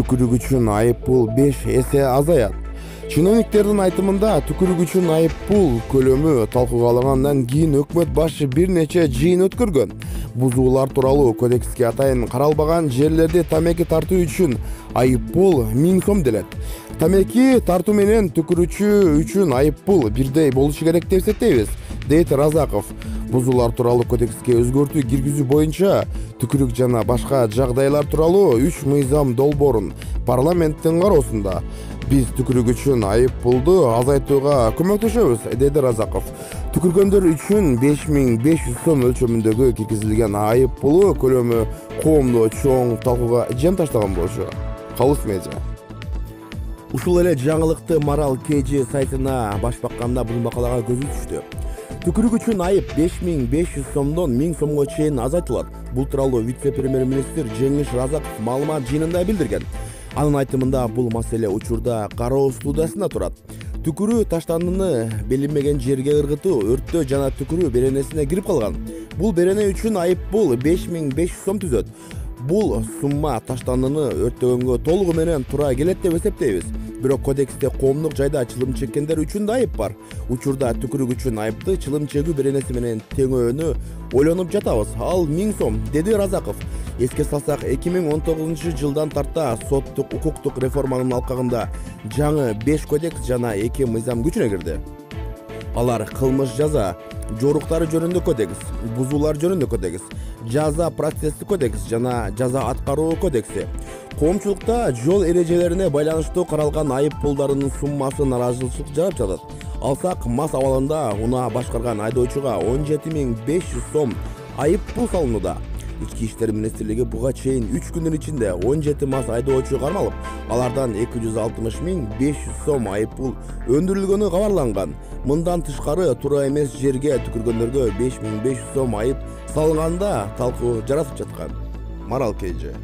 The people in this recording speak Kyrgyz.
түкүрүк үчүн айып пул 5 эсе азаят. Чиновниктердин айтымында түкүрүк үчүн айып пул көлөмү талкууга алынгандан кийин өкмөт башы бир нече жыйын өткөргөн. Бузуулар тууралуу кодекске атайын каралбаган жерлерде тамеки тартуу үчүн айып пул 1000 сом делет. Тамеки тартуу менен түкүрүүчү үчүн айып пул бирдей болушу керек деп эсептейбиз, дейт Разаков. Бузуулар тууралуу кодекске өзгөртүү киргизүү боюнча түкүрүк жана башка жагдайлар тууралуу 3 мыйзам долбоорун парламенттин кароосунда. Биз түкүрүк үчүн айып пулду азайтууга көмөктөшөбүз, деди Разаков. Түкүргөндөр үчүн 5500 сом өлчөмүндөгү киргизилген айып пулу көлөмү коомдо чоң талкууга жем таштаган болчу. Калыс медиа. Ушул эле жаңылыкты Марал KG сайтына баш бакканда бул макалага көзү түштү. Түкүрүк үчүн айып 5500 сомдон 1000 сомго чейин азайтылат. Бул тууралуу вице-премьер-министр Жеңиш Разаков маалымат жыйынында билдирген. Анын айтымында бул маселе учурда кароо студиясында турат. Түкүрүү таштандыны белинбеген жерге ыргытуу, өрттөө жана түкүрүү беренесине кирип калган. Бул берене үчүн айып пул 5500 сом түзөт. Бул сумма таштандыны өрттөгөнгө толугу менен туура келет деп эсептейбиз. Бирок кодексте коомдук жайда чылым чеккендер үчүн да айып бар. Учурда түкүрүк үчүн айыпты чылым чегүү беренеси менен теңөөнү ойлонуп жатабыз. Ал 1000 сом, деди Разаков. Эске салсак, 2019 жылдан тарта соттук укуктук реформанын алкагында жаңы 5 кодекс жана 2 мыйзам күчүнө кирди. Алар кылмыш жаза, жоруктары жөнүндө кодекс, бузуулар жөнүндө кодекс, жаза процесстик кодекс жана жаза аткаруу кодекси. Коомчулукта жол эрежелерине байланыштуу каралган айып пулдарынын суммасы наразычылык жарап жатат. Алсак, мас абалында унаа башкарган айдоочуга 17500 сом айып пул салынууда. Ички иштер министрлиги буга чейин 3 күндүн ичинде 17 мас айдоочу кармалып, алардан 260.500 сом айып пул өндүрүлгөнү кабарланган. Мындан тышкары туура эмес жерге түкүргөндөргө 5500 сом айып салынганда талкуу жаратып жаткан. Марал KG.